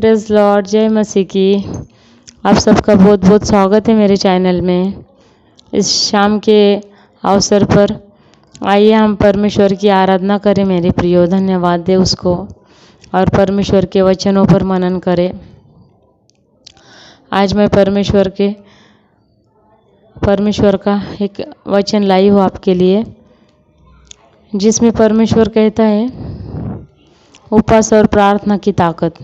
Praise Lord, जय मसीह की। आप सबका बहुत बहुत स्वागत है मेरे चैनल में। इस शाम के अवसर पर आइए हम परमेश्वर की आराधना करें मेरे प्रियो, धन्यवाद दे उसको और परमेश्वर के वचनों पर मनन करें। आज मैं परमेश्वर का एक वचन लाई हूँ आपके लिए, जिसमें परमेश्वर कहता है उपवास और प्रार्थना की ताकत।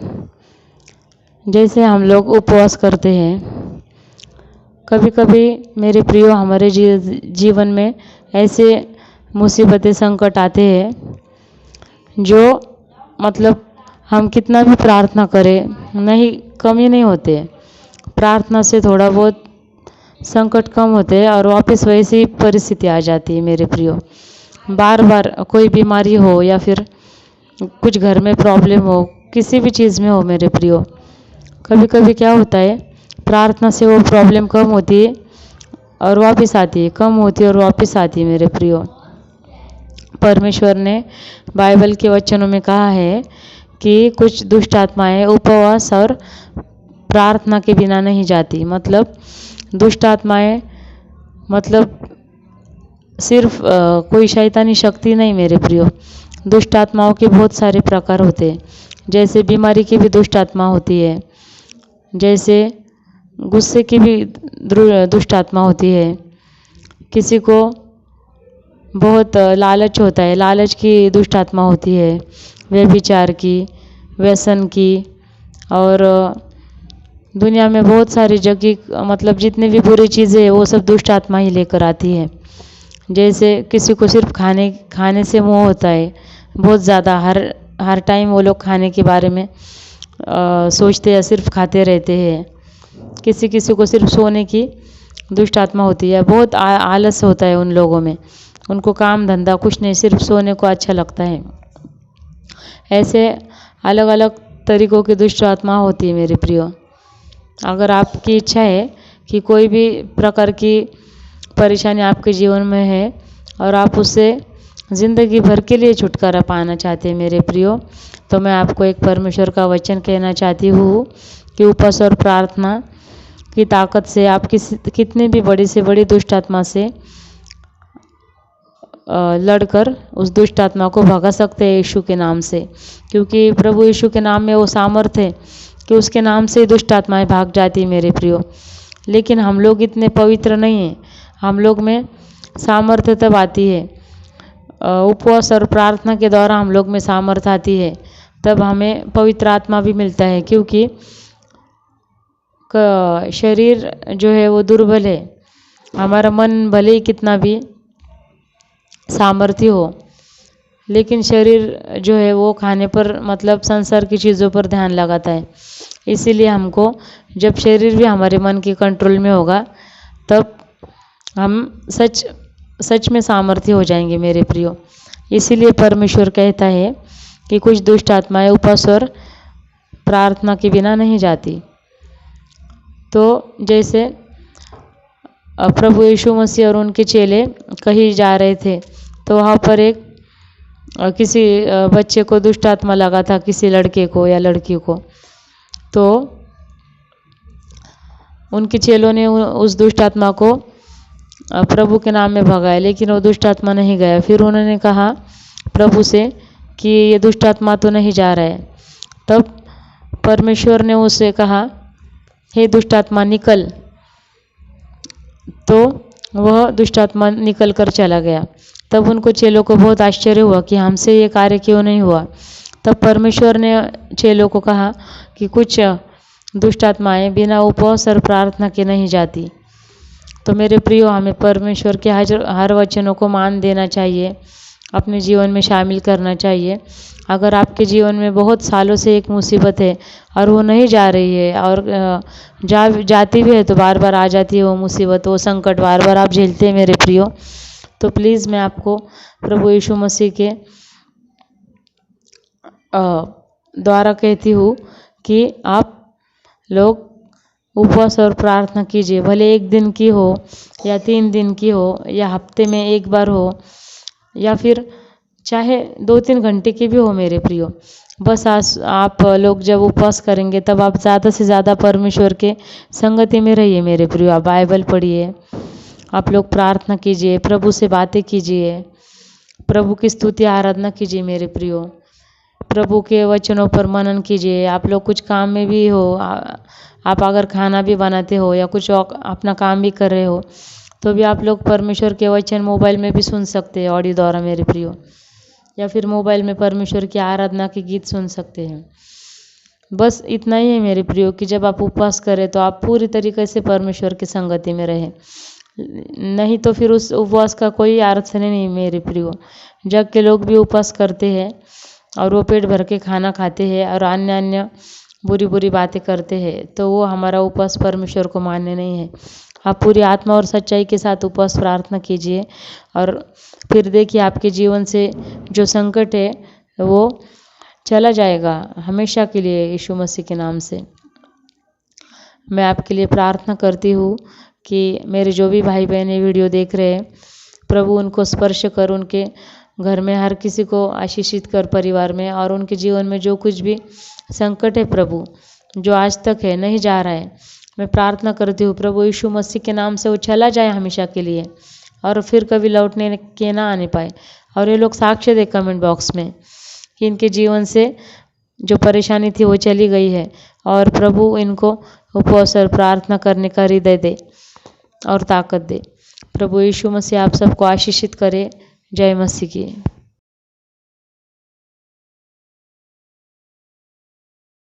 जैसे हम लोग उपवास करते हैं, कभी कभी मेरे प्रियो हमारे जीवन में ऐसे मुसीबतें संकट आते हैं जो मतलब हम कितना भी प्रार्थना करें नहीं कमी नहीं होते। प्रार्थना से थोड़ा बहुत संकट कम होते हैं और वापस वैसी परिस्थिति आ जाती है मेरे प्रियो। बार बार कोई बीमारी हो या फिर कुछ घर में प्रॉब्लम हो, किसी भी चीज़ में हो मेरे प्रियो, कभी कभी क्या होता है प्रार्थना से वो प्रॉब्लम कम होती है और वापस आती है, कम होती है और वापस आती है मेरे प्रियो। परमेश्वर ने बाइबल के वचनों में कहा है कि कुछ दुष्ट आत्माएं उपवास और प्रार्थना के बिना नहीं जाती। मतलब दुष्ट आत्माएं मतलब सिर्फ कोई शैतानी शक्ति नहीं मेरे प्रियो। दुष्ट आत्माओं के बहुत सारे प्रकार होते हैं। जैसे बीमारी की भी दुष्ट आत्मा होती है, जैसे गुस्से की भी दुष्ट आत्मा होती है। किसी को बहुत लालच होता है, लालच की दुष्ट आत्मा होती है। व्यभिचार की, व्यसन की, और दुनिया में बहुत सारी जगह मतलब जितने भी बुरी चीज़ें हैं वो सब दुष्ट आत्मा ही लेकर आती है। जैसे किसी को सिर्फ खाने से मोह होता है बहुत ज़्यादा, हर टाइम वो लोग खाने के बारे में सोचते हैं, सिर्फ खाते रहते हैं। किसी किसी को सिर्फ सोने की दुष्ट आत्मा होती है, बहुत आलस होता है उन लोगों में, उनको काम धंधा कुछ नहीं, सिर्फ सोने को अच्छा लगता है। ऐसे अलग अलग तरीक़ों की दुष्ट आत्मा होती है मेरे प्रियो। अगर आपकी इच्छा है कि कोई भी प्रकार की परेशानी आपके जीवन में है और आप उससे ज़िंदगी भर के लिए छुटकारा पाना चाहते हैं मेरे प्रियो, तो मैं आपको एक परमेश्वर का वचन कहना चाहती हूँ कि उपवास और प्रार्थना की ताकत से आप कितनी भी बड़ी से बड़ी दुष्ट आत्मा से लड़कर उस दुष्ट आत्मा को भगा सकते हैं यीशु के नाम से। क्योंकि प्रभु यीशु के नाम में वो सामर्थ्य है कि उसके नाम से दुष्ट आत्माएं भाग जाती है मेरे प्रियो। लेकिन हम लोग इतने पवित्र नहीं हैं। हम लोग में सामर्थ्य तब आती है, उपवास और प्रार्थना के द्वारा हम लोग में सामर्थ्य आती है, तब हमें पवित्र आत्मा भी मिलता है। क्योंकि शरीर जो है वो दुर्बल है, हमारा मन भले ही कितना भी सामर्थ्य हो, लेकिन शरीर जो है वो खाने पर मतलब संसार की चीज़ों पर ध्यान लगाता है। इसीलिए हमको जब शरीर भी हमारे मन के कंट्रोल में होगा तब हम सच में सामर्थ्य हो जाएंगे मेरे प्रियो। इसीलिए परमेश्वर कहता है कि कुछ दुष्ट आत्माएं उपवास और प्रार्थना के बिना नहीं जाती। तो जैसे प्रभु यीशु मसीह और उनके चेले कहीं जा रहे थे, तो वहाँ पर एक किसी बच्चे को दुष्ट आत्मा लगा था, किसी लड़के को या लड़की को। तो उनके चेलों ने उस दुष्ट आत्मा को प्रभु के नाम में भगाया, लेकिन वो दुष्ट आत्मा नहीं गया। फिर उन्होंने कहा प्रभु से कि ये दुष्ट आत्मा तो नहीं जा रहा है। तब परमेश्वर ने उससे कहा हे दुष्ट आत्मा निकल। तो वह दुष्ट आत्मा निकल कर चला गया। तब उनको चेलों को बहुत आश्चर्य हुआ कि हमसे ये कार्य क्यों नहीं हुआ। तब परमेश्वर ने चेलों को कहा कि कुछ दुष्ट आत्माएं बिना उपवास और प्रार्थना के नहीं जाती। तो मेरे प्रियो, हमें परमेश्वर के हर वचनों को मान देना चाहिए, अपने जीवन में शामिल करना चाहिए। अगर आपके जीवन में बहुत सालों से एक मुसीबत है और वो नहीं जा रही है और जाती भी है तो बार बार आ जाती है वो मुसीबत, वो संकट बार बार आप झेलते हैं मेरे प्रियो, तो प्लीज़ मैं आपको प्रभु यीशु मसीह के द्वारा कहती हूँ कि आप लोग उपवास और प्रार्थना कीजिए। भले एक दिन की हो या 3 दिन की हो या हफ्ते में एक बार हो या फिर चाहे 2-3 घंटे की भी हो मेरे प्रियो, बस आप लोग जब उपवास करेंगे तब आप ज़्यादा से ज़्यादा परमेश्वर के संगति में रहिए मेरे प्रियो। आप बाइबल पढ़िए, आप लोग प्रार्थना कीजिए, प्रभु से बातें कीजिए, प्रभु की स्तुति आराधना कीजिए मेरे प्रियो। प्रभु के वचनों पर मनन कीजिए। आप लोग कुछ काम में भी हो, आप अगर खाना भी बनाते हो या कुछ अपना काम भी कर रहे हो तो भी आप लोग परमेश्वर के वचन मोबाइल में भी सुन सकते हैं ऑडियो द्वारा मेरे प्रियो, या फिर मोबाइल में परमेश्वर की आराधना के गीत सुन सकते हैं। बस इतना ही है मेरे प्रियो कि जब आप उपवास करें तो आप पूरी तरीके से परमेश्वर की संगति में रहें, नहीं तो फिर उस उपवास का कोई अर्थ नहीं मेरे प्रियो। जग के लोग भी उपवास करते हैं और वो पेट भर के खाना खाते हैं और अन्य अन्य बुरी बुरी बातें करते हैं, तो वो हमारा उपवास परमेश्वर को मान्य नहीं है। आप पूरी आत्मा और सच्चाई के साथ उपवास प्रार्थना कीजिए और फिर देखिए आपके जीवन से जो संकट है वो चला जाएगा हमेशा के लिए यीशु मसीह के नाम से। मैं आपके लिए प्रार्थना करती हूँ कि मेरे जो भी भाई बहन ये वीडियो देख रहे हैं, प्रभु उनको स्पर्श कर, उनके घर में हर किसी को आशीषित कर, परिवार में और उनके जीवन में जो कुछ भी संकट है प्रभु, जो आज तक है नहीं जा रहा है, मैं प्रार्थना करती हूँ प्रभु यीशु मसीह के नाम से वो चला जाए हमेशा के लिए और फिर कभी लौटने के ना आने पाए। और ये लोग साक्ष्य दे कमेंट बॉक्स में कि इनके जीवन से जो परेशानी थी वो चली गई है और प्रभु इनको उपवास और प्रार्थना करने का हृदय दे और ताकत दे। प्रभु यीशु मसीह आप सबको आशीषित करे। जय मसीह की।